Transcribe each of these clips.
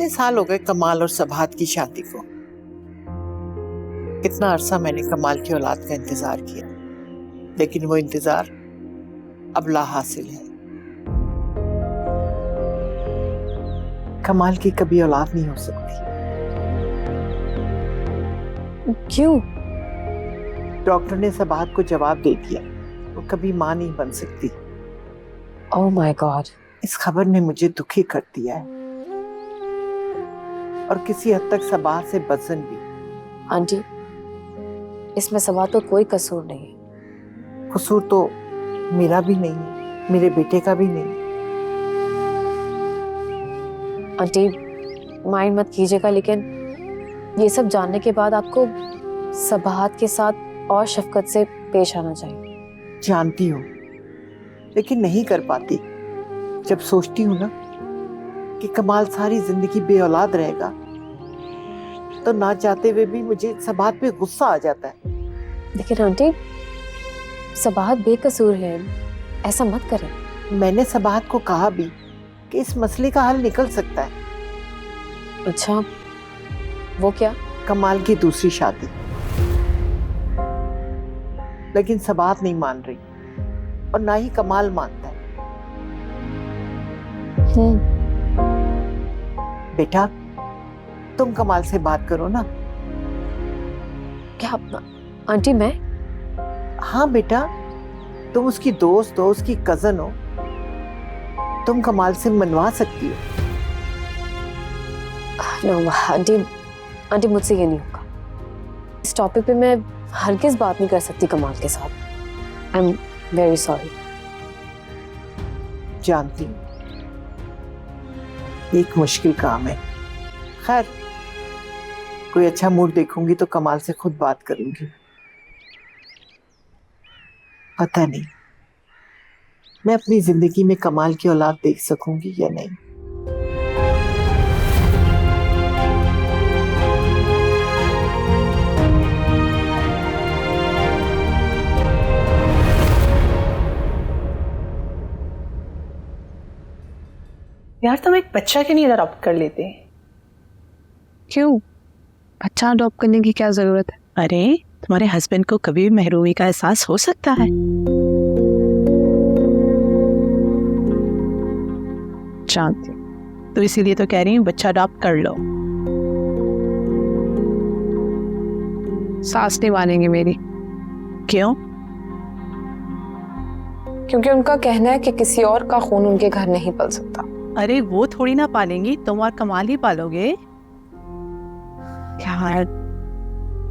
कितने साल हो गए कमाल और सबाहत की शादी को। कितना अरसा मैंने कमाल की औलाद का इंतजार किया, लेकिन वो इंतजार अब ला हासिल है। कमाल की कभी औलाद नहीं हो सकती। क्यों? डॉक्टर ने सबाहत को जवाब दे दिया, वो कभी मां नहीं बन सकती। Oh my God. इस खबर ने मुझे दुखी कर दिया है और किसी हद तक सबाहत से बदजन भी। आंटी, इसमें सबाहत का कोई कसूर नहीं है। कसूर तो मेरा भी नहीं है, मेरे बेटे का भी नहीं। आंटी, माइंड मत कीजिएगा, लेकिन ये सब जानने के बाद आपको सबाहत के साथ और शफकत से पेश आना चाहिए। जानती हूँ, लेकिन नहीं कर पाती। जब सोचती हूँ ना कि कमाल सारी जिंदगी बेऔलाद रहेगा, तो ना चाहते हुए भी मुझे सबाहत पे गुस्सा आ जाता है। लेकिन आंटी, सबाहत बेकसूर है, ऐसा मत करें। मैंने सबाहत को कहा भी कि इस मसले का हल निकल सकता है। अच्छा, वो क्या? कमाल की दूसरी शादी। लेकिन सबाहत नहीं मान रही और ना ही कमाल मानता है। बेटा, तुम कमाल से बात करो ना। क्या? आंटी, मैं? हाँ बेटा, तुम उसकी दोस्त हो, उसकी कजन हो, तुम कमाल से मनवा सकती हो। नो आंटी, मुझसे ये नहीं होगा। इस टॉपिक पे मैं हरगिज बात नहीं कर सकती कमाल के साथ। I am very sorry. जानती हूँ, एक मुश्किल काम है। खैर, कोई अच्छा मूड देखूंगी तो कमाल से खुद बात करूंगी। पता नहीं मैं अपनी जिंदगी में कमाल की औलाद देख सकूंगी या नहीं। यार, तुम एक बच्चा क्यों नहीं अडॉप्ट कर लेते? क्यों? बच्चा अडॉप्ट करने की क्या जरूरत है? अरे, तुम्हारे हस्बैंड को कभी भी महरूमी का एहसास हो सकता है। जानती, तो इसीलिए तो कह रही हूँ बच्चा अडॉप्ट कर लो। सास नहीं मानेंगे मेरी। क्यों? क्योंकि उनका कहना है कि किसी और का खून उनके घर नहीं पल सकता। अरे, वो थोड़ी ना पालेंगी, तुम और कमाल ही पालोगे। क्या?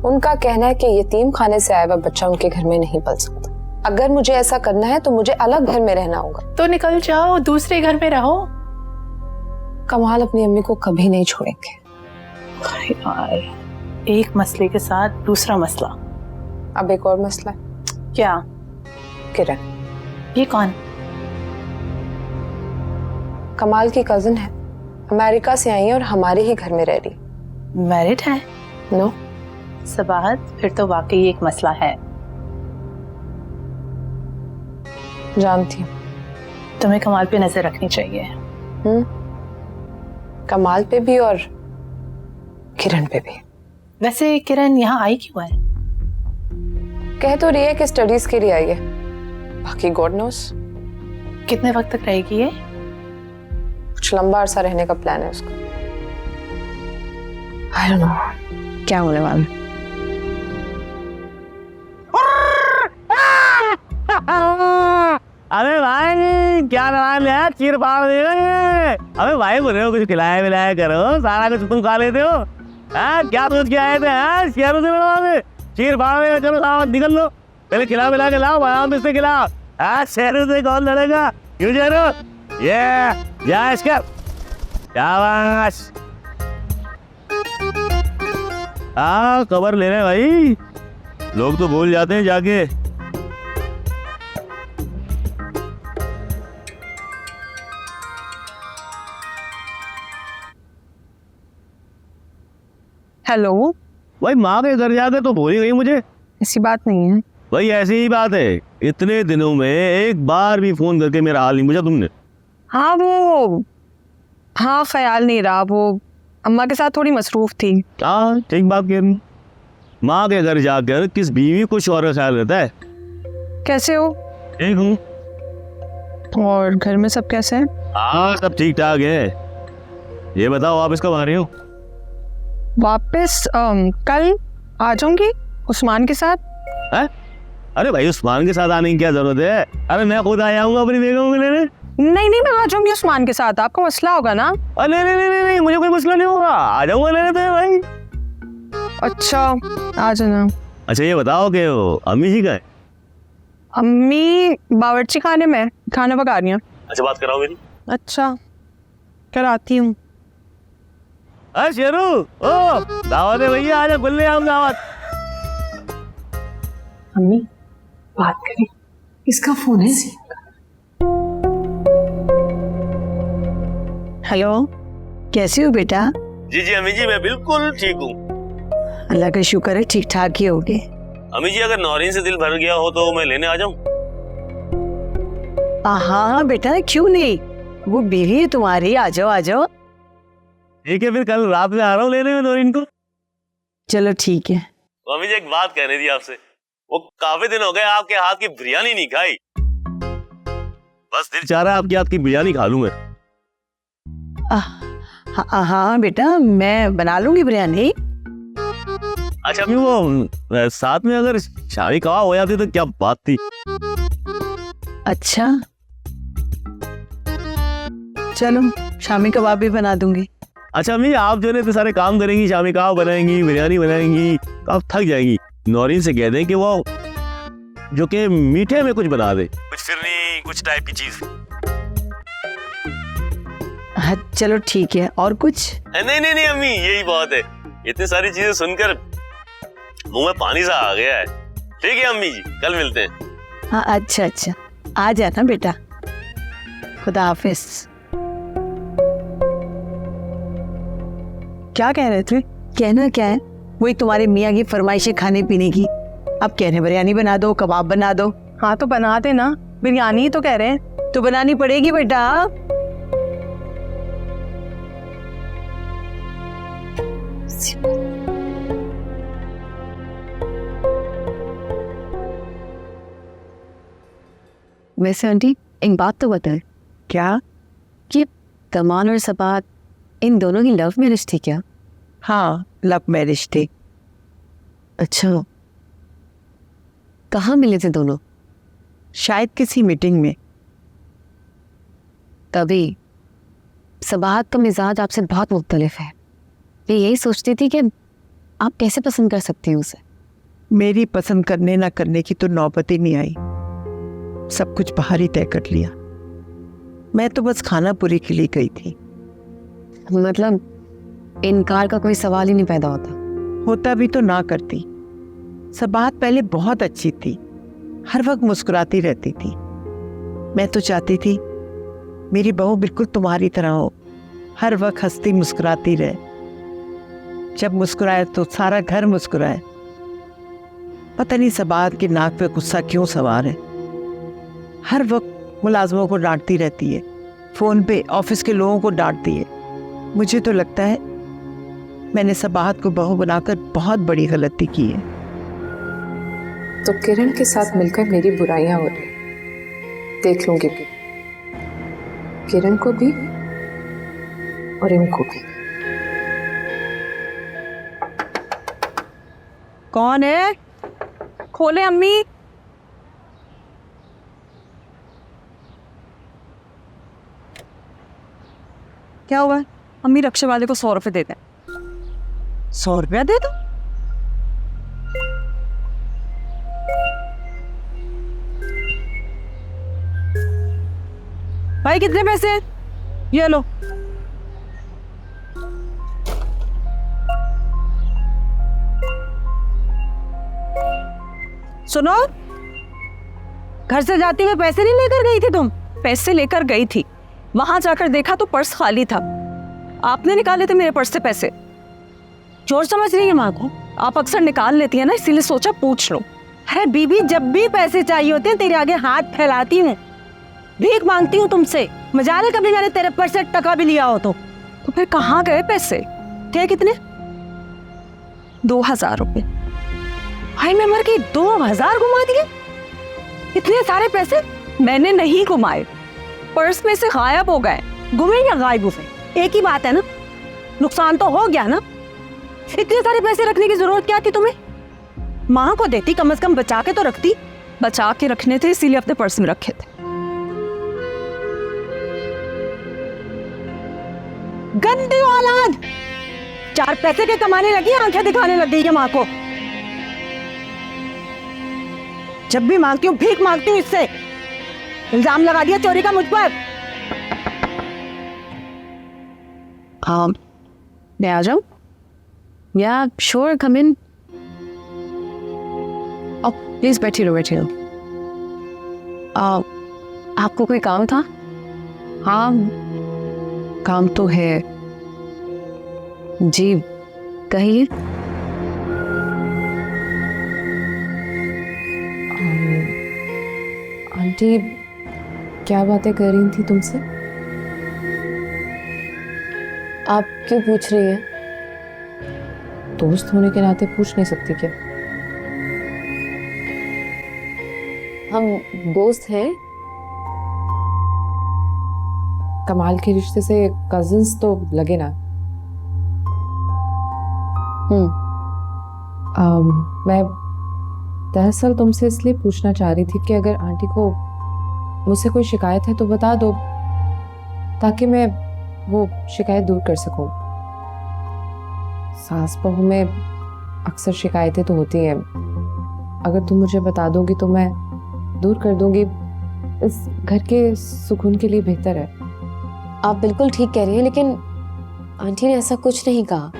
उनका कहना है कि यतीम खाने से आया हुआ बच्चा उनके घर में नहीं पल सकता। अगर मुझे ऐसा करना है तो मुझे अलग घर में रहना होगा। तो निकल जाओ, दूसरे घर में रहो। कमाल अपनी अम्मी को कभी नहीं छोड़ेंगे। यार, एक मसले के साथ दूसरा मसला। अब एक और मसला है। क्या? किरण। ये कौन? कमाल की कजिन है, अमेरिका से आई है और हमारे ही घर में रह रही। मैरिड है? नो। सबाहत, फिर तो वाकई एक मसला है। जानती हूँ। तुम्हें कमाल पे नजर रखनी चाहिए। कमाल पे भी और किरण पे भी। वैसे किरण यहाँ आई क्यों है? कह तो रही है कि स्टडीज के लिए आई है, बाकी गॉड नोस। कितने वक्त तक रहेगी ये? कुछ लंबा अरसा रहने का प्लान है उसका। I don't know। क्या होने वाला? अबे भाई, क्या नाम है? चीर फाड़ दे रहे हैं। अबे भाई, बोल रहे हो कुछ खिलाया विलाया करो, सारा कुछ तुम खा लेते हो। क्या सोच के आए थे? शेरों से मिलवा चीर फाड़ दे। चलो सामान निकल लो, पहले खिला मिला के लाओ, आराम से खिलाओ। शेरों से कौन लड़ेगा? क्यों शेरों? ये जा इसका शाबाश। खबर ले रहे हैं भाई, लोग तो भूल जाते हैं जाके। हेलो। भाई, माँ के घर जाके तो भूल ही गई मुझे। ऐसी बात नहीं है भाई, ऐसी ही बात है। इतने दिनों में एक बार भी फोन करके मेरा हाल नहीं पूछा तुमने। हाँ, ख्याल नहीं रहा। वो अम्मा के साथ थोड़ी मसरूफ थी। हाँ ठीक बात कह रही। माँ के घर जाकर किस बीवी को शौहर का ख्याल रहता है। कैसे हो? ठीक हूँ। और घर में सब कैसे हैं? हाँ सब ठीक ठाक है। ये बताओ आप इसका आ रही हो? वापस कल आ जाऊंगी उस्मान के साथ। है? अरे भाई उस्मान के साथ आने की क्या जरूरत है? अरे मैं खुद आया हूँ अपनी बेगम को लेने। नहीं नहीं, मैं आ जाऊंगी उस्मान के साथ, आपको मसला होगा ना? अरे नहीं नहीं नहीं नहीं, मुझे कोई मसला नहीं होगा, आ जाऊंगा लेने तो भाई। अच्छा आ जाना। अच्छा ये बताओ कि अम्मी जी का है? अम्मी बावर्ची खाने में खाना पका रही हैं। अच्छा बात कराओ मेरी। अच्छा कराती हूँ। अरे शेरू ओ दावत है भैया, आजा गुल्ले आम दावत। अम्मी बात करें, किसका फोन है? हेलो, कैसे हो बेटा? जी जी अम्मी जी मैं बिल्कुल ठीक हूँ। अल्लाह का शुक्र है ठीक ठाक ही होगे। अम्मी जी अगर नौरीन से दिल भर गया हो तो मैं लेने आ जाऊँ? हाँ बेटा, क्यों नहीं, वो बीवी है तुम्हारी, आ जाओ आ जाओ। ठीक है फिर कल रात में आ रहा हूँ लेने में नौरीन को। चलो ठीक है। तो अम्मी जी एक बात कहनी थी आपसे, वो काफी दिन हो गए आपके हाथ की बिरयानी नहीं खाई, बस दिल चाह रहा है आपके हाथ की बिरयानी खा लूं मैं। हाँ बेटा, मैं बना लूंगी बिरयानी। अच्छा अम्मी वो साथ में अगर शाही कबाब हो जाती तो क्या बात थी। अच्छा चलो, शामी कबाब भी बना दूंगी। अच्छा अम्मी आप जो है इतने सारे काम करेंगी, शामी कबाब बनाएंगी, बिरयानी बनाएंगी, तो आप थक जाएंगी। नौरीन से कह दें कि वो जो कि मीठे में कुछ बना दे, कुछ फिरनी कुछ टाइप की चीज। हाँ चलो ठीक है, और कुछ? नहीं नहीं नहीं अम्मी यही बहुत है, इतनी सारी चीजें सुनकर मुंह में पानी सा आ गया है। ठीक है अम्मी जी कल मिलते हैं। हाँ अच्छा अच्छा, आ जाना बेटा, खुदा हाफिज। क्या कह रहे थे? कहना क्या है, वही तुम्हारे मियाँ की फरमाइशें खाने पीने की। अब कह रहे बिरयानी बना दो, कबाब बना दो। हाँ तो बना देना, बिरयानी ही तो कह रहे हैं। तो बनानी पड़ेगी बेटा। वैसे आंटी एक बात तो बताए, क्या? कि कमाल और सबात इन दोनों की लव मैरिज थी क्या? हाँ लव मैरिज थी। अच्छा कहाँ मिले थे दोनों? शायद किसी मीटिंग में। तभी सबात का मिजाज आपसे बहुत मुख्तलिफ है। मैं यही सोचती थी कि आप कैसे पसंद कर सकती हैं उसे। मेरी पसंद करने ना करने की तो नौबत ही नहीं आई, सब कुछ बाहर ही तय कर लिया। मैं तो बस खाना पूरी के लिए गई थी। मतलब इनकार का कोई सवाल ही नहीं पैदा होता भी तो ना करती। सबात पहले बहुत अच्छी थी, हर वक्त मुस्कुराती रहती थी। मैं तो चाहती थी मेरी बहू बिल्कुल तुम्हारी तरह हो, हर वक्त हंसती मुस्कुराती रहे। जब मुस्कुराए तो सारा घर मुस्कुराए। पता नहीं सबात की नाक पे गुस्सा क्यों सवार है, हर वक्त मुलाजमों को डांटती रहती है, फ़ोन पे ऑफिस के लोगों को डांटती है। मुझे तो लगता है मैंने सबात को बहू बनाकर बहुत बड़ी गलती की है। तो किरण के साथ मिलकर मेरी बुराइयां हो रही, देख लूंगी किरण को भी और इनको भी। कौन है? खोले अम्मी। क्या हुआ? अम्मी रक्षा वाले को 100 रुपए दे दें। 100 रुपया दे दो। भाई कितने पैसे? ये लो। सुनो, घर से जाती हुए पैसे नहीं लेकर गई थी तुम? पैसे लेकर गई थी, वहां जाकर देखा तो पर्स खाली था। आपने निकाले थे मेरे पर्स से पैसे। चोर समझ रही है माँ को? आप अक्सर निकाल लेती है ना, इसीलिए सोचा पूछ लो। है बीबी, जब भी पैसे चाहिए होते हैं तेरे आगे हाथ फैलाती हूँ, भीख मांगती हूँ तुमसे। मजाल है कभी मैंने तेरे पर्स से टका भी लिया हो तो फिर कहाँ गए पैसे? थे कितने? 2000 रुपए। हाय मैं मर गई, 2000 घुमा दिए। इतने सारे पैसे मैंने नहीं घुमाए, पर्स में से गायब हो गए। गुमे या गायब हुए एक ही बात है ना, नुकसान तो हो गया ना। इतने सारे पैसे रखने की जरूरत क्या थी तुम्हें? माँ को देती, कम से कम बचा के तो रखती। बचा के रखने थे इसीलिए अपने पर्स में रखे थे। गंदी औलाद, 4 पैसे के कमाने लगी, आंखें दिखाने लग गई है माँ को। जब भी मांगती हूँ भीख मांगती हूँ इससे। इल्जाम लगा दिया चोरी का मुझ पर। मैं आ जाऊं? या श्योर, कम इन। प्लीज बैठी रहो, बैठी रहो। आपको कोई काम था? हाँ, काम तो है जी, कहिए। आंटी क्या बातें कर रही थी तुमसे? आप क्यों पूछ रही हैं? दोस्त होने के नाते पूछ नहीं सकती क्या? हम दोस्त हैं। कमाल के रिश्ते से कजिन्स तो लगे ना। मैं दरअसल तुमसे इसलिए पूछना चाह रही थी कि अगर आंटी को मुझसे कोई शिकायत है तो बता दो, ताकि मैं वो शिकायत दूर कर सकूं। सास बहू में अक्सर शिकायतें तो होती हैं, अगर तुम मुझे बता दोगी तो मैं दूर कर दूंगी। इस घर के सुकून के लिए बेहतर है। आप बिल्कुल ठीक कह रही हैं, लेकिन आंटी ने ऐसा कुछ नहीं कहा।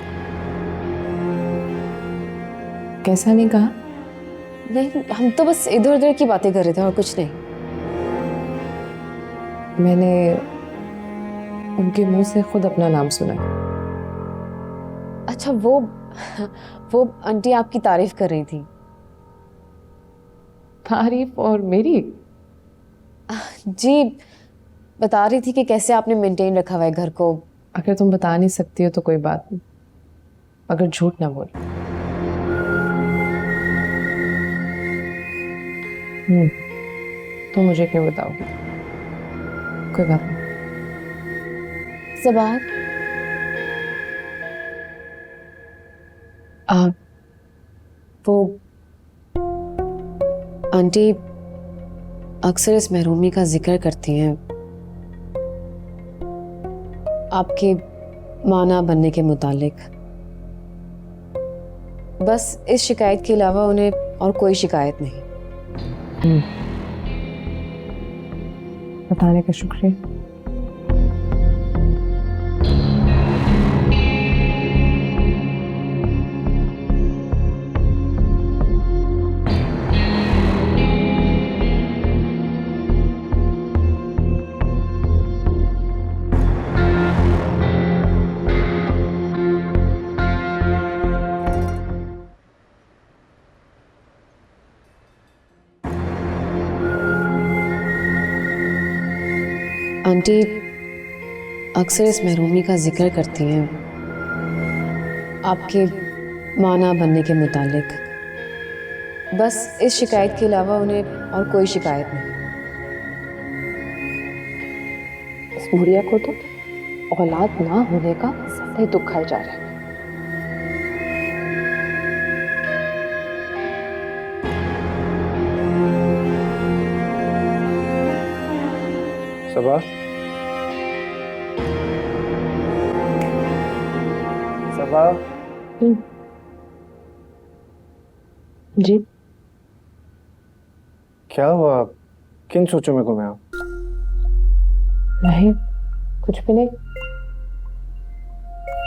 कैसा नहीं कहा? नहीं, हम तो बस इधर उधर की बातें कर रहे थे और कुछ नहीं। मैंने उनके मुंह से खुद अपना नाम सुना। अच्छा, वो आंटी आपकी तारीफ कर रही थी। तारीफ? और मेरी? जी, बता रही थी कि कैसे आपने मेंटेन रखा हुआ है घर को। अगर तुम बता नहीं सकती हो तो कोई बात नहीं, अगर झूठ ना बोल। तो मुझे क्यों बताओगी? कोई बात नहीं। सबात, वो आंटी अक्सर इस महरूमी का जिक्र करती हैं, आपके माना बनने के मुतालिक। बस इस शिकायत के अलावा उन्हें और कोई शिकायत नहीं। बताने का शुक्रिया। आंटी अक्सर इस महरूमी का जिक्र करती हैं, आपके माना बनने के मुतालिक। बस इस शिकायत के अलावा उन्हें और कोई शिकायत नहीं। इस बुढ़िया को तो औलाद ना होने का सही दुख खाए जा रहा है। सबा, सबा। जी, क्या हुआ? किन सोचों में घूमे हो? नहीं, कुछ भी नहीं।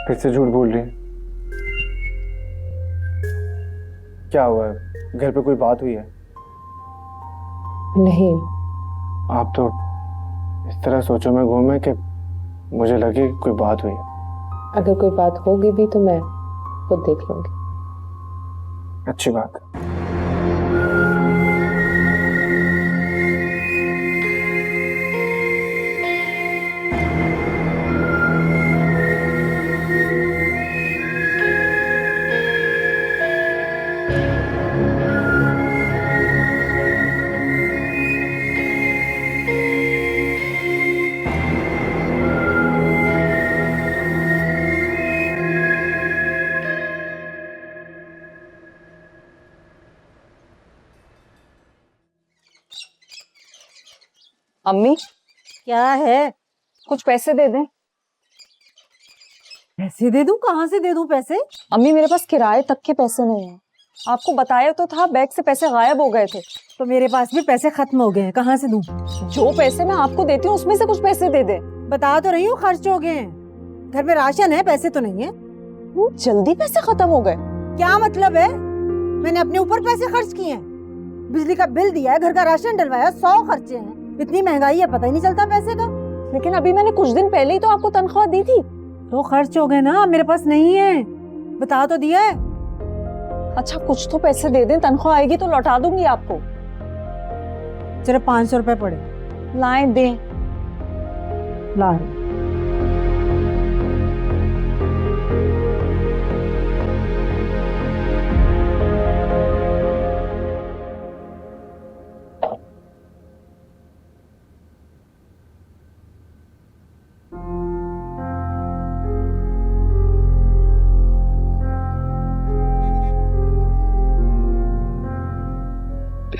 फिर से झूठ बोल रही है। क्या हुआ है? घर पे कोई बात हुई है? नहीं। आप तो इस तरह सोचों में घूमे कि मुझे लगे कोई बात हुई है। अगर कोई बात होगी भी तो मैं खुद देख लूंगी। अच्छी बात है। अम्मी क्या है? कुछ पैसे दे दें। पैसे दे दूं? कहाँ से दे दूं पैसे? अम्मी मेरे पास किराए तक के पैसे नहीं है। आपको बताया तो था, बैग से पैसे गायब हो गए थे। तो मेरे पास भी पैसे खत्म हो गए हैं, कहाँ से दूं? जो पैसे मैं आपको देती हूँ उसमें से कुछ पैसे दे दे। बता तो रही हूँ खर्च हो गए हैं। घर में राशन है, पैसे तो नहीं है। जल्दी पैसे खत्म हो गए? क्या मतलब है? मैंने अपने ऊपर पैसे खर्च किए हैं। बिजली का बिल दिया है, घर का राशन डलवाया, 100 खर्चे हैं। इतनी महंगाई है, पता ही नहीं चलता पैसे का। लेकिन अभी मैंने कुछ दिन पहले ही तो आपको तनख्वाह दी थी। तो खर्च हो गए ना, मेरे पास नहीं है। बता तो दिया है। अच्छा कुछ तो पैसे दे दें, तनख्वाह आएगी तो लौटा दूंगी आपको। सिर्फ 500 रुपए पड़े। लाएं दें। ला।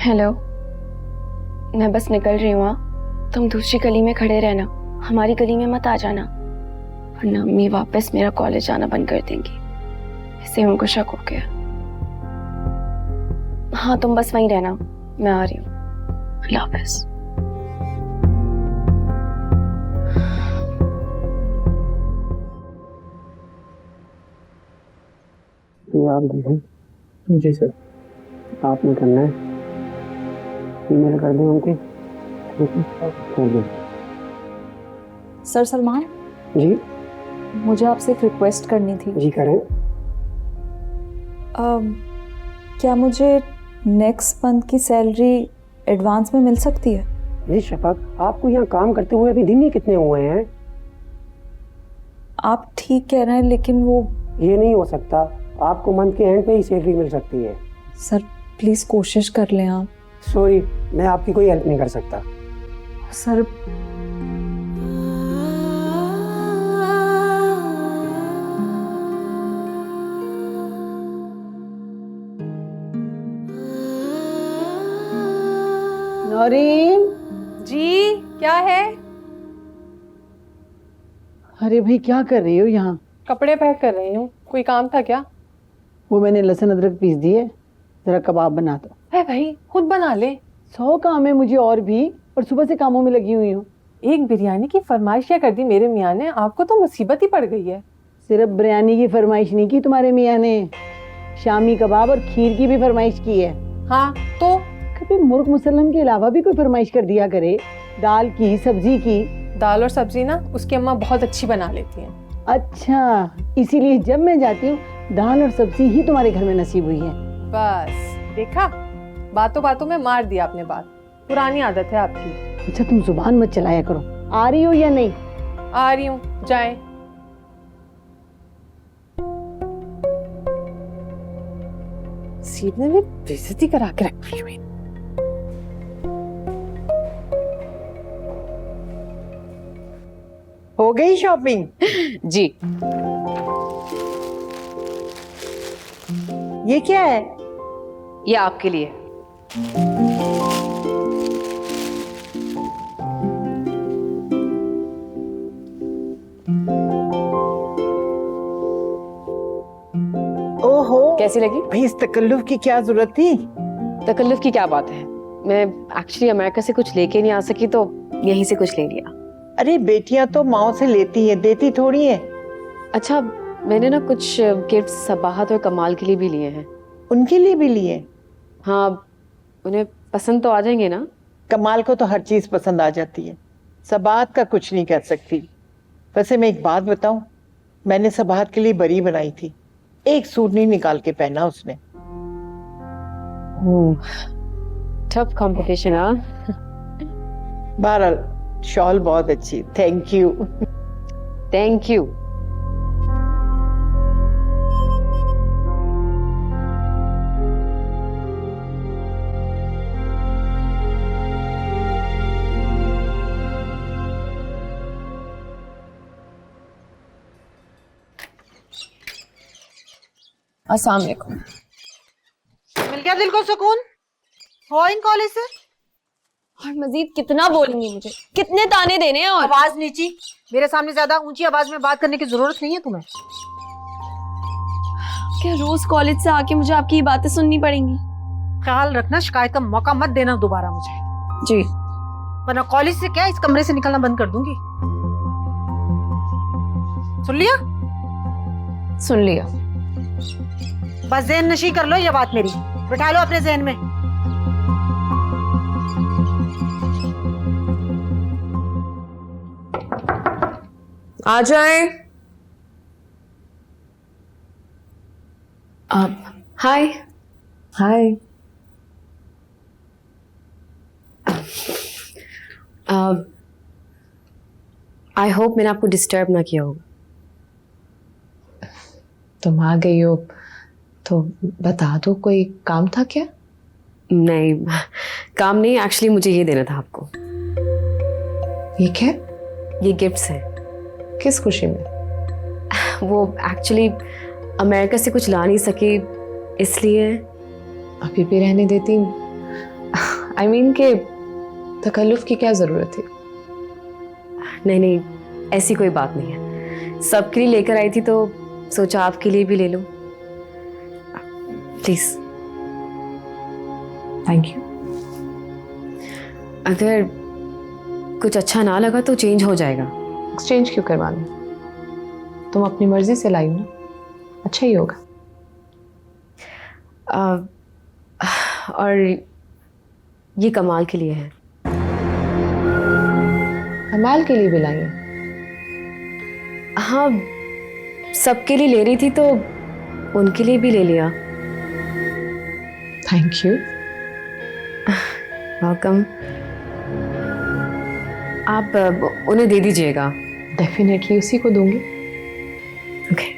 हेलो, मैं बस निकल रही हूँ। तुम दूसरी गली में खड़े रहना, हमारी गली में मत आ जाना, वरना अम्मी वापस मेरा कॉलेज आना बंद कर देंगी। इससे उनको शक हो गया। हाँ तुम बस वहीं रहना, मैं आ रही हूँ। अल्लाह हाफिज। जी सर, आपने करना है, ईमेल कर दें उनकी। कर दें। सर सलमान जी मुझे आपसे एक रिक्वेस्ट करनी थी। जी करें। क्या मुझे नेक्स्ट मंथ की सैलरी एडवांस में मिल सकती है? जी शफक, आपको यहाँ काम करते हुए अभी दिन ही कितने हुए हैं? आप ठीक कह रहे हैं, लेकिन वो ये नहीं हो सकता। आपको मंथ के एंड पे ही सैलरी मिल सकती है। सर प्लीज कोशिश कर लें आप। सॉरी, मैं आपकी कोई हेल्प नहीं कर सकता। सर नौरीन जी क्या है? अरे भाई क्या कर रही हो यहाँ? कपड़े पैक कर रही हूँ। कोई काम था क्या? वो मैंने लहसुन अदरक पीस दिए, जरा कबाब बना दो। है भाई, खुद बना ले। 100 काम है मुझे और भी, और सुबह से कामों में लगी हुई हूँ। एक बिरयानी की फरमाइश कर दी मेरे मियाँ ने, आपको तो मुसीबत ही पड़ गई है। सिर्फ बिरयानी की फरमाइश नहीं की तुम्हारे मियाँ ने, शामी कबाब और खीर की भी फरमाइश की है। हाँ तो कभी मुर्ग मुसल्लम के अलावा भी कोई फरमाइश कर दिया करे, दाल की, सब्जी की। दाल और सब्जी ना उसकी अम्मा बहुत अच्छी बना लेती हैं। अच्छा, इसीलिए जब मैं जाती हूँ दाल और सब्जी ही तुम्हारे घर में नसीब हुई है। बस देखा, बातों बातों में मार दिया आपने बात। पुरानी आदत है आपकी। अच्छा तुम जुबान मत चलाया करो। आ रही हो या नहीं? आ रही हूँ, जाएं। सीट ने भी बेइज्जती करा के रखी हुई। हो गई शॉपिंग? जी। ये क्या है? ये आपके लिए। ओहो, कैसी लगी? भाई इस तकल्लुफ की क्या जरूरत थी? तकल्लुफ की क्या बात है? मैं एक्चुअली अमेरिका से कुछ लेके नहीं आ सकी तो यहीं से कुछ ले लिया। अरे बेटियां तो माओ से लेती है, देती थोड़ी है। अच्छा, मैंने ना कुछ गिफ्ट सबाहत और कमाल के लिए भी लिए हैं। उनके लिए भी लिए? हाँ, उन्हें पसंद तो आ जाएंगे ना? कमाल को तो हर चीज पसंद आ जाती है, सबाहत का कुछ नहीं कह सकती। वैसे मैं एक बात बताऊं, मैंने सबाहत के लिए बरी बनाई थी, एक सूट नहीं निकाल के पहना उसने। Tough competition. हाँ, बहरहाल शॉल बहुत अच्छी, थैंक यू। Thank you. अस्सलाम वालेकुम। मिल गया दिल को सुकून? हो इन कॉलेज से? और मजीद कितना बोलेंगी मुझे, कितने ताने देने हैं? और आवाज नीची, मेरे सामने ज्यादा ऊंची आवाज में बात करने की जरूरत नहीं है तुम्हें। क्या रोज कॉलेज से आके मुझे आपकी ये बातें सुननी पड़ेंगी? ख्याल रखना, शिकायत का मौका मत देना दोबारा मुझे, जी। वरना कॉलेज से क्या इस कमरे से निकलना बंद कर दूंगी। सुन लिया? सुन लिया। बस ज़हन नशी कर लो ये बात मेरी, बिठा लो अपने ज़हन में। आ जाए। हाय। हाय। आई होप मैंने आपको डिस्टर्ब ना किया होगा। तुम आ गई हो तो बता दो, कोई काम था क्या? नहीं, काम नहीं, एक्चुअली मुझे ये देना था आपको। ये क्या? ये गिफ्ट्स हैं। किस खुशी में? वो एक्चुअली अमेरिका से कुछ ला नहीं सके, इसलिए। अभी भी रहने देती। आई मीन के तकल्लुफ की क्या जरूरत थी? नहीं नहीं, ऐसी कोई बात नहीं है। सबके लिए लेकर आई थी तो सोचा आपके लिए भी ले लो। प्लीज। Thank you. अगर कुछ अच्छा ना लगा तो चेंज हो जाएगा। एक्सचेंज क्यों करवाना? तुम अपनी मर्जी से लाई हो ना, अच्छा ही होगा। और ये कमाल के लिए है। कमाल के लिए भी लाई है? हाँ, सबके लिए ले रही थी तो उनके लिए भी ले लिया। Thank you. वेलकम। आप उन्हें दे दीजिएगा। डेफिनेटली उसी को दूंगी। ओके।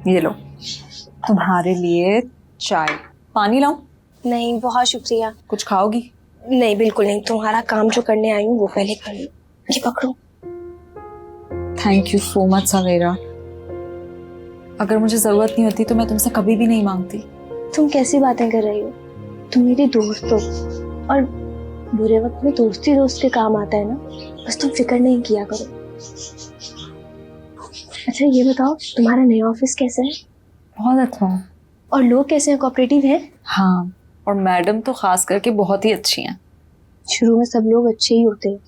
ये लो तुम्हारे लिए चाय। पानी लाऊं? नहीं बहुत शुक्रिया। कुछ खाओगी? नहीं बिल्कुल नहीं, तुम्हारा काम जो करने आई हूँ वो पहले कर लो। ये पकड़ो। थैंक यू सो मच सवेरा। अगर मुझे जरूरत नहीं होती तो मैं तुमसे कभी भी नहीं मांगती। तुम कैसी बातें कर रही हो? तुम मेरी दोस्त हो और बुरे वक्त में दोस्ती दोस्त के काम आता है ना, बस तुम फिक्र नहीं किया करो। अच्छा ये बताओ, तुम्हारा नया ऑफिस कैसा है? बहुत अच्छा है। और लोग कैसे हैं, कोऑपरेटिव हैं? हाँ, और मैडम तो खास करके बहुत ही अच्छी हैं। शुरू में सब लोग अच्छे ही होते हैं,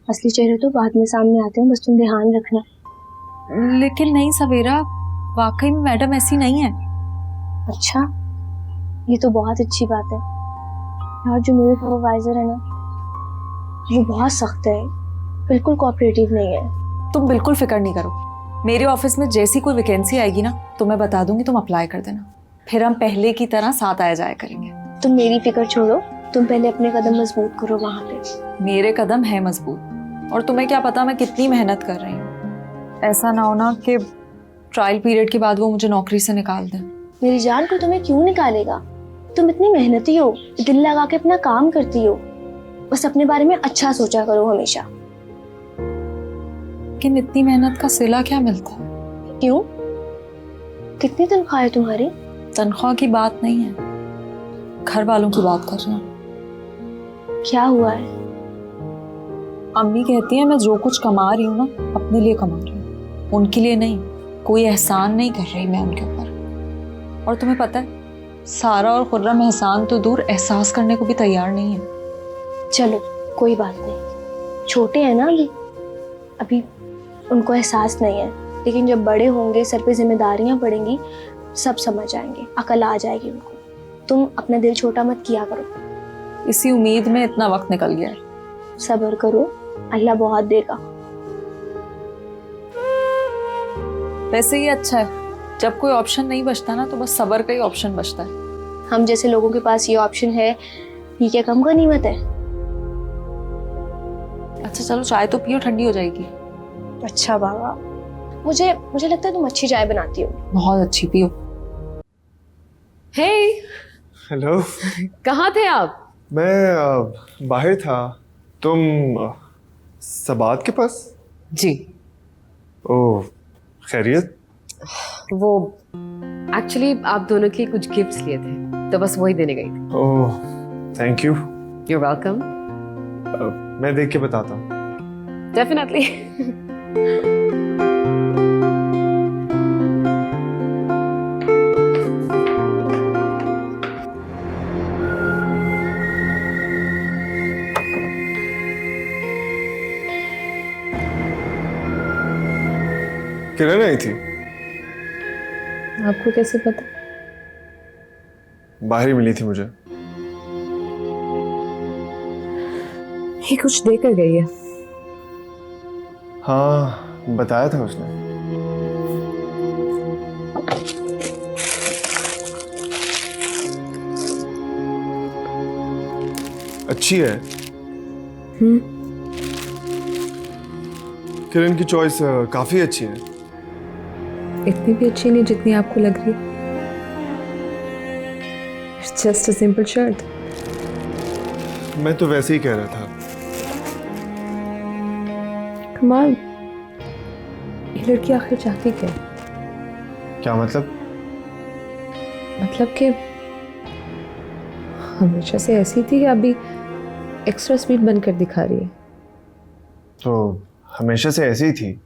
असली चेहरे तो बाद में सामने आते हैं, बस तुम ध्यान रखना। लेकिन नहीं सवेरा, वाकई में मैडम ऐसी नहीं है। अच्छा, ये तो बहुत अच्छी बात है। और जो मेरे सुपरवाइजर है ना, वो बहुत सख्त है, बिल्कुल कोऑपरेटिव नहीं है। तुम बिल्कुल फिक्र नहीं करो, मेरे ऑफिस में जैसी कोई वैकेंसी आएगी ना तो मैं बता दूंगी, तुम अप्लाई कर देना, फिर हम पहले की तरह साथ आया जाया करेंगे। तुम मेरी फिक्र छोड़ो, तुम पहले अपने कदम मजबूत करो वहां पे। मेरे कदम है मजबूत, और तुम्हें क्या पता मैं कितनी मेहनत कर रही हूँ। ऐसा ना हो ना कि ट्रायल पीरियड के बाद वो मुझे नौकरी से निकाल दें। मेरी जान को तुम्हें क्यों निकालेगा? तुम इतनी मेहनती हो, दिल लगा के अपना काम करती हो, बस अपने बारे में अच्छा सोचा करो हमेशा। लेकिन इतनी मेहनत का सिला क्या मिलता है? क्यों? कितनी तनख्वाह है तुम्हारी? तनख्वाह की बात नहीं है, घर वालों की बात कर रही हूँ। क्या हुआ है? अम्मी कहती है मैं जो कुछ कमा रही हूँ ना अपने लिए कमा रही हूँ, उनके लिए नहीं। कोई एहसान नहीं कर रही मैं उनके ऊपर। और तुम्हें पता है, सारा और खुर्रम एहसान तो दूर, एहसास करने को भी तैयार नहीं है। चलो कोई बात नहीं, छोटे हैं ना अभी उनको एहसास नहीं है, लेकिन जब बड़े होंगे, सर पे जिम्मेदारियां पड़ेंगी, सब समझ आएंगे, अकल आ जाएगी उनको। तुम अपना दिल छोटा मत किया करो। इसी उम्मीद में इतना वक्त निकल गया है। सब्र करो, अल्लाह बहुत देगा। वैसे ही अच्छा है, जब कोई ऑप्शन नहीं बचता ना तो बस सब्र का ही ऑप्शन बचता है। हम जैसे लोगों के पास ये ऑप्शन है, ये क्या कम गनीमत है? अच्छा चलो चाय तो पियो, ठंडी हो जाएगी। अच्छा बाबा, मुझे मुझे लगता है तुम अच्छी चाय बनाती हो। बहुत अच्छी, पियो। हे, हेलो। कहाँ थे आप? मैं बाहर था। तुम सबात के पास? जी। ओह, खैरियत? वो एक्चुअली आप दोनों के कुछ गिफ्ट्स लिए थे, तो बस वही देने गई थी। ओह, थैंक यू। You welcome. मैं देख के बताता हूँ। डेफिनेटली। किरण आई थी? आपको कैसे पता? बाहर ही मिली थी मुझे। ये कुछ देकर गई है। हाँ, बताया था उसने। अच्छी है। किरण की चॉइस काफी अच्छी है। इतनी भी अच्छी नहीं जितनी आपको लग रही है। It's just a simple shirt. मैं तो वैसे ही कह रहा था। कमाल, ये लड़की आखिर चाहती क्या है? क्या मतलब? मतलब कि हमेशा से ऐसी थी कि अभी एक्स्ट्रा स्वीट बनकर दिखा रही है। तो हमेशा से ऐसी ही थी।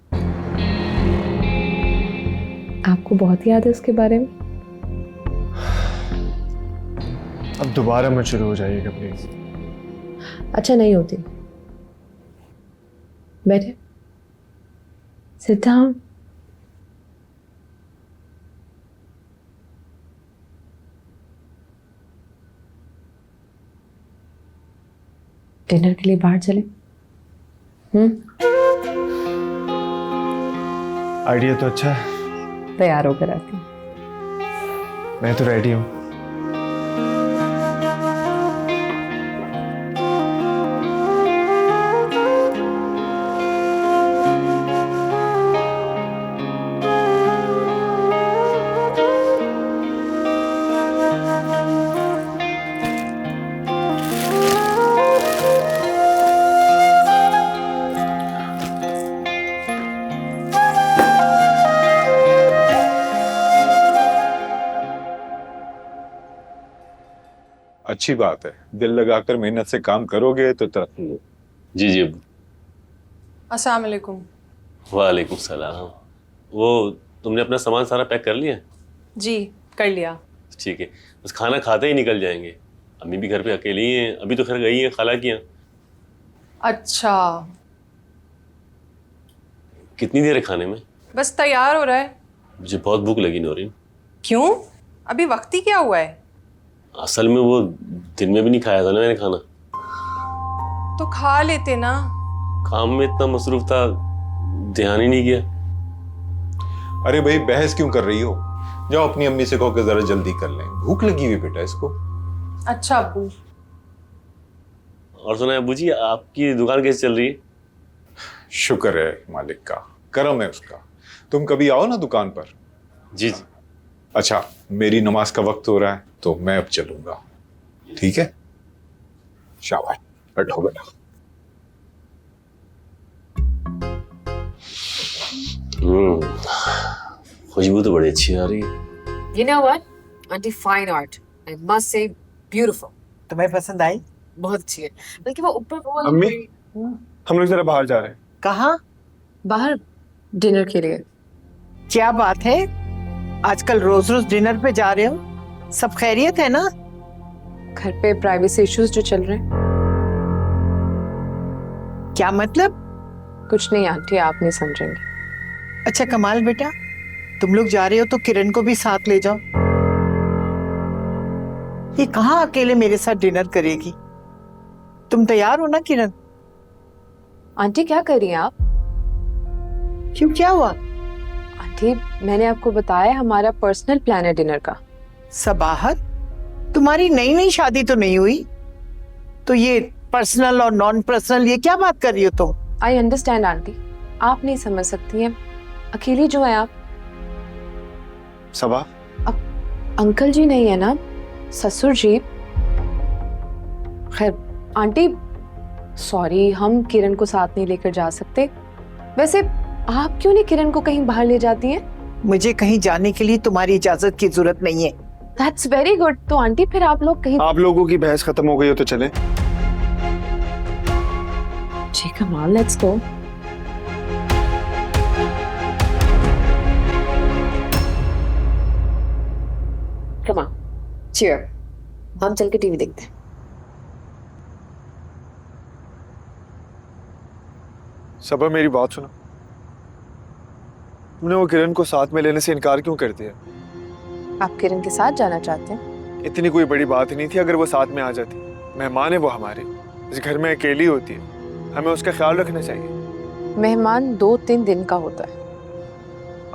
आपको बहुत याद है उसके बारे में? अब दोबारा मत शुरू हो जाइएगा प्लीज। अच्छा नहीं होती। बैठे, सिट डाउन। डिनर के लिए बाहर चले? आइडिया तो अच्छा है। तैयार होकर आती हूँ। मैं तो रेडी हूँ। अच्छी बात है, दिल लगाकर मेहनत से काम करोगे तो तरक्की होगी। जी जी अब्बू। अस्सलाम वालेकुम। वालेकुम सलाम। वो तुमने अपना सामान सारा पैक कर लिया? जी कर लिया। ठीक है, बस खाना खाते ही निकल जाएंगे। अम्मी भी घर पे अकेली ही हैं, अभी तो खैर गई हैं खाला की यहाँ। अच्छा, कितनी देर है खाने में? बस तैयार हो रहा है। मुझे बहुत भूख लगी नौरीन। क्यों, अभी वक्त ही क्या हुआ है? असल में वो दिन में भी नहीं खाया था ना मैंने खाना। तो खा लेते ना। काम में इतना मसरूफ था, ध्यान ही नहीं किया। अरे भाई बहस क्यों कर रही हो? जाओ अपनी अम्मी से कहो कि जरा जल्दी कर लें, भूख लगी हुई बेटा इसको। अच्छा अब्बू। और सुना अब्बू जी, आपकी दुकान कैसे चल रही है? शुक्र है मालिक का, करम है उसका। तुम कभी आओ ना दुकान पर। जी जी। अच्छा, मेरी नमाज का वक्त हो रहा है तो मैं अब चलूंगा, ठीक है? शाबाश, बैठो बेटा। खुशबू तो बड़ी अच्छी आ रही है। You know what? Auntie, fine art. I must say, beautiful. तुम्हें पसंद आई? बहुत अच्छी है। बल्कि वो ऊपर वो अम्मी, हम लोग जरा बाहर जा रहे हैं। कहाँ? बाहर डिनर के लिए। क्या बात है? आजकल रोज रोज डिनर पे जा रहे हो? सब खैरियत है ना? घर पे प्राइवेसी इश्यूज जो चल रहे हैं। क्या मतलब? कुछ नहीं आंटी, आप नहीं समझेंगे। अच्छा कमाल बेटा, तुम लोग जा रहे हो तो किरण को भी साथ ले जाओ। ये कहाँ अकेले मेरे साथ डिनर करेगी? तुम तैयार हो ना किरण? आंटी क्या कर रही हैं आप? क्यों, क्या हुआ? आंटी मैंने आपको बताया हमारा पर्सनल प्लान है डिनर का। सबाहत, तुम्हारी नई नई शादी तो नहीं हुई? तो ये पर्सनल और नॉन पर्सनल ये क्या बात कर रही हो तुम? आई अंडरस्टैंड आंटी, आप नहीं समझ सकती हैं, अकेली जो है आप। सबा, अंकल जी नहीं है ना, ससुर जी। खैर आंटी सॉरी, हम किरण को साथ नहीं लेकर जा सकते। वैसे आप क्यों नहीं किरण को कहीं बाहर ले जाती हैं? मुझे कहीं जाने के लिए तुम्हारी इजाजत की जरूरत नहीं है। That's very good. तो आंटी फिर आप लोग कहीं, आप लोगों की बहस खत्म हो गई हो तो चले। जी कमाल, let's go. Come on, cheer. हम चल के टीवी देखते हैं। सबा मेरी बात सुनो, तुमने वो किरण को साथ में लेने से इनकार क्यों कर दिया? आप किरण के साथ जाना चाहते हैं? इतनी कोई बड़ी बात नहीं थी अगर वो साथ में आ जाती। मेहमान है वो हमारे, इस घर में अकेली होती है, हमें उसका ख्याल रखना चाहिए। मेहमान 2-3 दिन का होता है।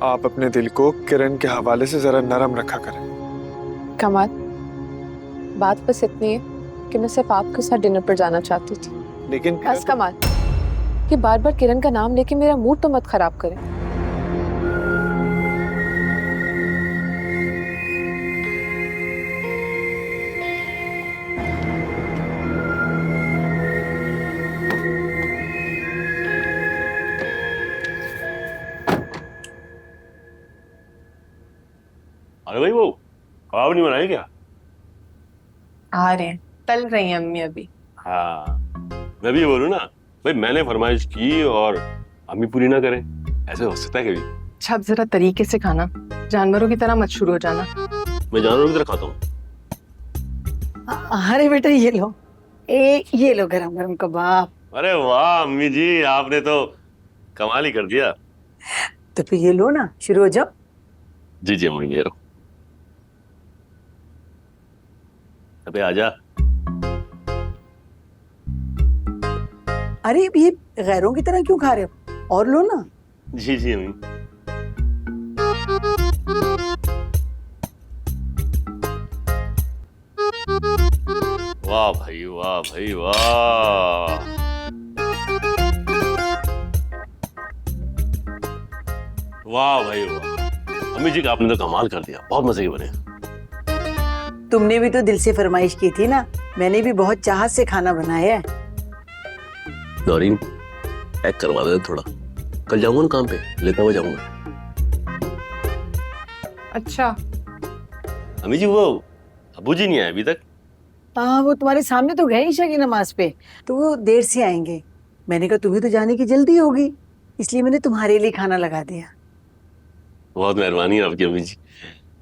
आप अपने दिल को किरण के हवाले से जरा नरम रखा करें। कमाल, बात बस इतनी है कि मैं सिर्फ आपके साथ डिनर पर जाना चाहती थी। लेकिन बस कमाल, कि बार बार किरण का नाम लेके मेरा मूड तो मत खराब करें। अरे भाई वो कबाब नहीं बनाए क्या? आ रहे हैं, तल रही हैं अम्मी अभी। हाँ, मैं भी बोलूँ ना भाई, मैंने फरमाइश की और अम्मी पूरी ना करें, ऐसे हो सकता है कभी? अच्छा, अब जरा तरीके से खाना, जानवरों की तरह मत शुरू हो जाना। मैं जानवरों की तरह खाता हूँ। अरे बेटा ये लो, ये लो गरम गरम कबाब। अरे वाह अम्मी जी, आपने तो कमाल ही कर दिया। तो फिर ये लो ना, शुरू हो जाओ। जी जी अम्मी, ये रहो। अबे आजा। अरे ये गैरों की तरह क्यों खा रहे हो? और लो ना। जी जी अम्मी। वाह भाई वाह भाई वाह। वाह भाई वाह, अम्मी जी आपने तो कमाल कर दिया, बहुत मजे के बने। तुमने भी तो दिल से फरमाइश की थी ना, मैंने भी बहुत चाहत से खाना बनाया है। नौरीन, पैक करवा दे थोड़ा, कल जाऊंगा ना काम पे, लेता हुआ जाऊंगा। अच्छा अम्मी जी वो अबू जी नहीं आए अभी तक? हाँ, वो तुम्हारे सामने तो गए ईशा की नमाज पे, तो वो देर से आएंगे। मैंने कहा तुम्हें तो जाने की जल्दी होगी, इसलिए मैंने तुम्हारे लिए खाना लगा दिया। बहुत मेहरबानी है आपकी अम्मी जी।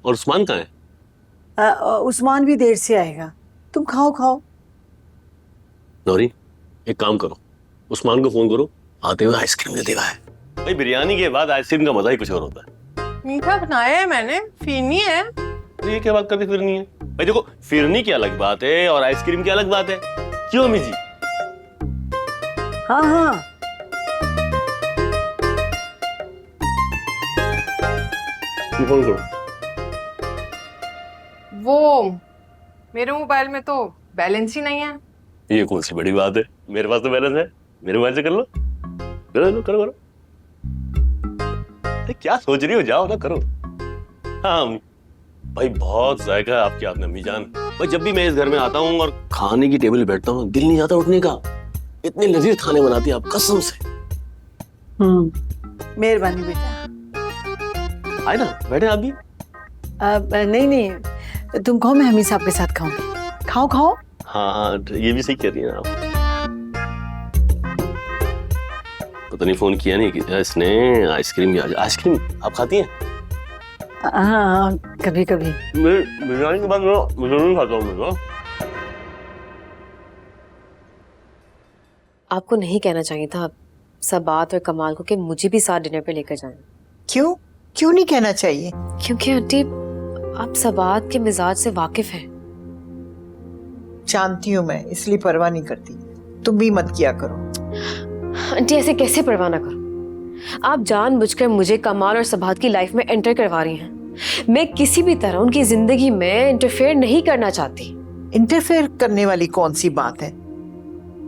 और उस्मान कहाँ है? उस्मान भी देर से आएगा, तुम खाओ खाओ। नौरीन एक काम करो, उस्मान को फोन करो, आते हुए आइसक्रीम दे देगा है। भाई बिरयानी के बाद आइसक्रीम का मजा ही कुछ और होता है। मीठा बनाया है मैंने, फिरनी है। तो ये क्या बात करते फिरनी है? भाई देखो, फिरनी की अलग बात है और आइसक्रीम की अलग बात है, क्यों अम्मी जी? हाँ हाँ, फोन करो। वो मेरे मोबाइल में तो बैलेंस ही नहीं है। ये कौन सी बड़ी बात है, मेरे पास तो बैलेंस है, मेरे मोबाइल से कर लो। करो करो करो। क्या सोच रही हो, जाओ ना करो। हाँ भाई, बहुत जायका है आपके हाथ में अम्मी जान। भाई जब भी मैं इस घर में आता हूँ और खाने की टेबल पे बैठता हूँ, दिल नहीं जाता उठने का। इतने लजीज खाने बनाती है आप, कसम से। मेहरबानी बेटा। आए ना, बैठे आप भी। नहीं, तुम खाओ, मैं हमी साहब के साथ खाऊंगी। खाओ खाओ। हाँ, ये भी सही कह रही है आप। पता नहीं फोन किया नहीं कि इसने। आइसक्रीम आप खाती हैं? हाँ, कभी कभी। बिरयानी के बाद मैं जरूर खाता हूँ। आपको नहीं कहना चाहिए था सबात और कमाल को कि मुझे भी साथ डिनर पे लेकर जाएं। क्यों नहीं कहना चाहिए? क्योंकि आंटी आप सबात के मिजाज से वाकिफ हैं। जानती हूँ मैं, इसलिए परवाह नहीं करती। तुम भी मत किया करो। आंटी ऐसे कैसे परवाह ना करो? आप जानबूझकर मुझे कमाल और सबात की लाइफ में एंटर करवा रही हैं। मैं किसी भी तरह उनकी जिंदगी में इंटरफेयर नहीं करना चाहती। इंटरफेयर करने वाली कौन सी बात है?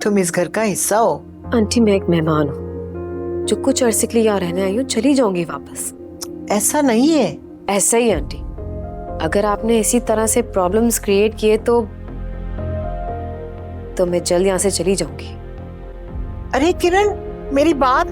तुम इस घर का हिस्सा हो। आंटी मैं एक मेहमान हूँ जो कुछ अरसे के लिए यहाँ रहने आई हूँ, चली जाऊंगी वापस। ऐसा नहीं है। ऐसा ही आंटी, अगर आपने इसी तरह से प्रॉब्लम्स क्रिएट किए तो मैं जल्द यहाँ से चली जाऊंगी। अरे किरण, मेरी बात